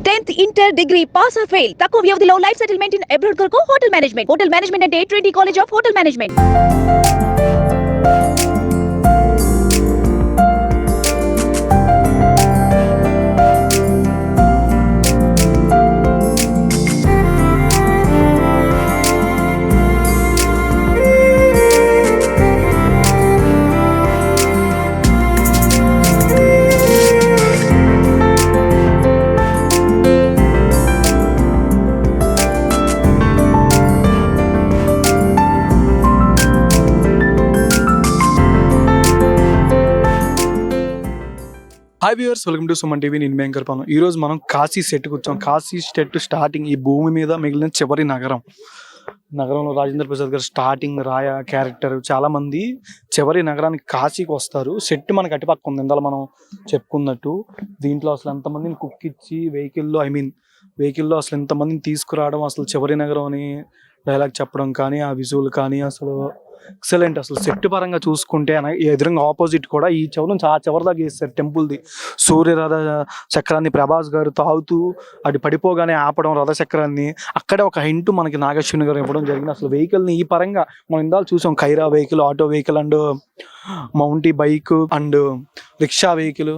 10th inter degree pass or fail తక్కువ వ్యవధిలో life settlement in abroad కొరకు hotel management అంటే Trinity college of hotel management. Hi viewers, welcome to Suman TV. నేను anchor Pawan. ఈరోజు మనం కాశీ సెట్కి వచ్చాం. కాశీ సెట్ స్టార్టింగ్ ఈ భూమి మీద మిగిలిన చివరి నగరంలో రాజేంద్ర ప్రసాద్ గారు స్టార్టింగ్ రాయ క్యారెక్టర్ చాలా మంది చివరి నగరానికి కాశీకి వస్తారు. సెట్ మనకి అటుపక్క ఉంది. ఇందాక మనం చెప్పుకున్నట్టు దీంట్లో అసలు ఎంతమందిని కుక్ ఇచ్చి వెహికల్లో అసలు ఎంతమందిని తీసుకురావడం, అసలు చివరి నగరం అని డైలాగ్ చెప్పడం కానీ ఆ విజువల్ కానీ అసలు ఎక్సలెంట్. అసలు సెట్ పరంగా చూసుకుంటే ఎదురుగా ఆపోజిట్ కూడా ఈ చివరి నుంచి ఆ చివరి దాకా వేస్తారు టెంపుల్ది. సూర్యరథ చక్రాన్ని ప్రభాస్ గారు తాగుతూ అది పడిపోగానే ఆపడం రథచక్రాన్ని. అక్కడే ఒక హింట్ మనకి నాగశ్విని గారు ఇవ్వడం జరిగింది. అసలు వెహికల్ని ఈ పరంగా మనం ఇందాక చూసాం, ఖైరా వెహికల్, ఆటో వెహికల్ అండ్ మౌంటీ bike and rickshaw vehicle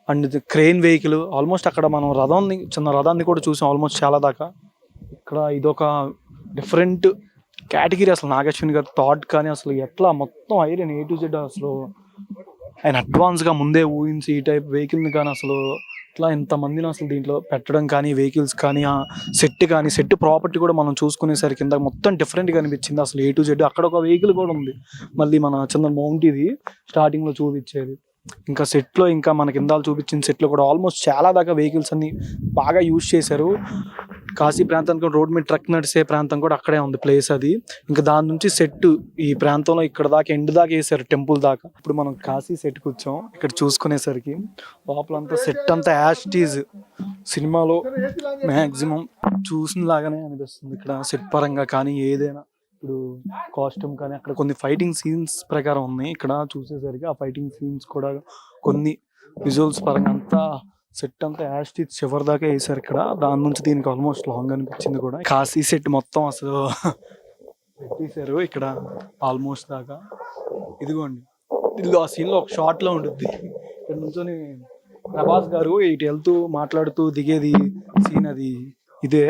and crane vehicle. Almost అక్కడ మనం చిన్న రథాన్ని కూడా చూసాం ఆల్మోస్ట్ చాలా దాకా. ఇక్కడ ఇదొక డిఫరెంట్ కేటగిరీ. అసలు నాగశ్విని గారు థాట్ కానీ అసలు ఎట్లా మొత్తం ఐరన్ A to Z అసలు ఆయన అడ్వాన్స్గా ముందే ఊహించి ఈ టైప్ వెహికల్ని కానీ అసలు ఇట్లా ఇంతమందిని అసలు దీంట్లో పెట్టడం కానీ వెహికల్స్ కానీ ఆ సెట్ ప్రాపర్టీ కూడా మనం చూసుకునేసరికి కింద మొత్తం డిఫరెంట్గా అనిపించింది. అసలు A to Z అక్కడ ఒక వెహికల్ కూడా ఉంది. మళ్ళీ మన చిన్న మౌంటీది స్టార్టింగ్లో చూపించేది. ఇంకా సెట్లో ఇంకా మనకి ఇందాలు చూపించిన సెట్లో కూడా ఆల్మోస్ట్ చాలా దాకా వెహికల్స్ అన్ని బాగా యూజ్ చేశారు. కాశీ ప్రాంతానికి రోడ్ మీద ట్రక్ నడిసే ప్రాంతం కూడా అక్కడే ఉంది ప్లేస్ అది. ఇంకా దాని నుంచి సెట్ ఈ ప్రాంతంలో ఇక్కడ దాకా ఎండ్ దాకా వేసారు టెంపుల్ దాకా. ఇప్పుడు మనం కాశీ సెట్కి వచ్చాం. ఇక్కడ చూసుకునేసరికి లోపలంతా సెట్ అంతా యాస్టీజ్ సినిమాలో మ్యాక్సిమం చూసిన లాగానే అనిపిస్తుంది. ఇక్కడ సెట్ పరంగా కానీ ఏదైనా ఇప్పుడు కాస్ట్యూమ్ కానీ అక్కడ కొన్ని ఫైటింగ్ సీన్స్ ప్రకారం ఉన్నాయి. ఇక్కడ చూసేసరికి ఆ ఫైటింగ్ సీన్స్ కూడా కొన్ని విజువల్స్ పరంగా అంతా సెట్ అంతా యాస్టీజ్ చివరి దాకా వేసారు ఇక్కడ. దాని నుంచి దీనికి ఆల్మోస్ట్ లాంగ్ అనిపించింది కూడా. కాశీ సెట్ మొత్తం అసలు పెట్టేశారు ఇక్కడ ఆల్మోస్ట్ దాకా. ఇదిగోండి, ఇదిగో ఆ సీన్లో ఒక షార్ట్లో ఉంటుంది. ఇక్కడ నుంచొని ప్రభాస్ గారు ఇటు వెళ్తూ మాట్లాడుతూ దిగేది సీన్ అది ఇదే.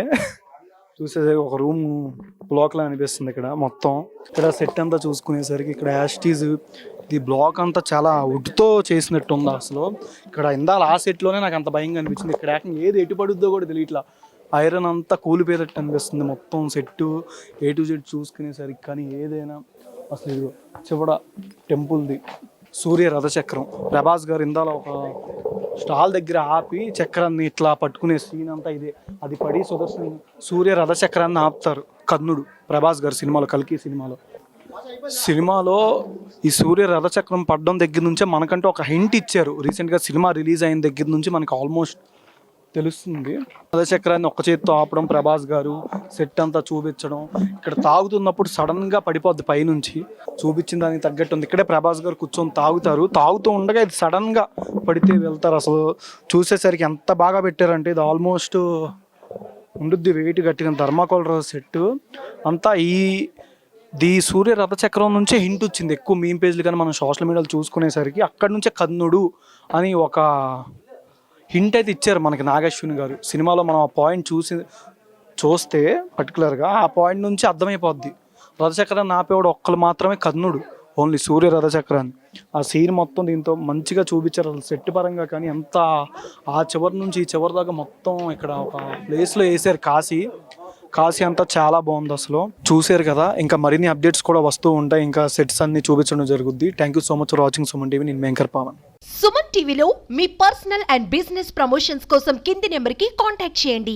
చూసేసరికి ఒక రూమ్ బ్లాక్లా అనిపిస్తుంది ఇక్కడ మొత్తం. ఇక్కడ సెట్ అంతా చూసుకునేసరికి ఇక్కడ యాస్టీజ్ ఇది బ్లాక్ అంతా చాలా వుడ్తో చేసినట్టు ఉంది. అసలు ఇక్కడ ఇందాల ఆ సెట్లోనే నాకు అంత భయంగా అనిపించింది. ఇక్కడ ఏది ఎటు పడుద్దో కూడా తెలియట్లా. ఐరన్ అంతా కూలిపోయేటట్టు అనిపిస్తుంది మొత్తం సెట్ A to Z చూసుకునేసరికి. కానీ ఏదైనా అసలు ఇది చివడ టెంపుల్ది సూర్య రథచక్రం. ప్రభాస్ గారు ఇందాల ఒక స్టాల్ దగ్గర ఆపి చక్రాన్ని ఇట్లా పట్టుకునే సీన్ అంతా ఇదే. అది పడి సూర్య రథచక్రాన్ని ఆపుతారు కర్ణుడు ప్రభాస్ గారు సినిమాలో, కల్కి సినిమాలో ఈ సూర్య రథచక్రం పడడం దగ్గర నుంచే మనకంటే ఒక హింట్ ఇచ్చారు. రీసెంట్గా సినిమా రిలీజ్ అయిన దగ్గర నుంచి మనకి ఆల్మోస్ట్ తెలుస్తుంది. రథచక్రాన్ని ఒక్క చేతితో ఆపడం ప్రభాస్ గారు, సెట్ అంతా చూపించడం. ఇక్కడ తాగుతున్నప్పుడు సడన్గా పడిపోద్ది పైనుంచి, చూపించిన దానికి తగ్గట్టు ఉంది. ఇక్కడే ప్రభాస్ గారు కూర్చొని తాగుతూ ఉండగా ఇది సడన్గా పడితే వెళ్తారు. అసలు చూసేసరికి ఎంత బాగా పెట్టారంటే ఇది ఆల్మోస్ట్ ఉండుద్ది వెయిట్ గట్టిగా. ధర్మాకోల్ సెట్ అంతా ఈ సూర్య రథచక్రం నుంచే హింట్ వచ్చింది. ఎక్కువ మీమ్ పేజ్లు కానీ మనం సోషల్ మీడియాలో చూసుకునేసరికి అక్కడి నుంచే కర్ణుడు అని ఒక హింట్ అయితే ఇచ్చారు మనకి నాగశ్విని గారు సినిమాలో. మనం ఆ పాయింట్ చూస్తే పర్టికులర్గా ఆ పాయింట్ నుంచి అర్థమైపోద్ది. రథచక్రాన్ని ఆపేవాడు ఒక్కరు మాత్రమే కర్ణుడు, ఓన్లీ సూర్య రథచక్రాన్ని. ఆ సీన్ మొత్తం దీంతో మంచిగా చూపించారు. అసలు సెట్ పరంగా కానీ ఎంత ఆ చివరి నుంచి ఈ చివరి దాకా మొత్తం ఇక్కడ ఒక ప్లేస్లో వేసారు. కాశీ అంతా చాలా బాగుంది. అసలు చూసారు కదా. ఇంకా మరిన్ని అప్డేట్స్ కూడా వస్తూ ఉంటాయి. ఇంకా సెట్స్ అన్ని చూపించడం జరుగుద్ది. Thank you so much for watching Suman TV. నేను యాంకర్ పవన్. సుమన్ టీవీలో మీ పర్సనల్ అండ్ బిజినెస్ ప్రమోషన్స్ కోసం కింది నెంబర్కి కాంటాక్ట్ చేయండి.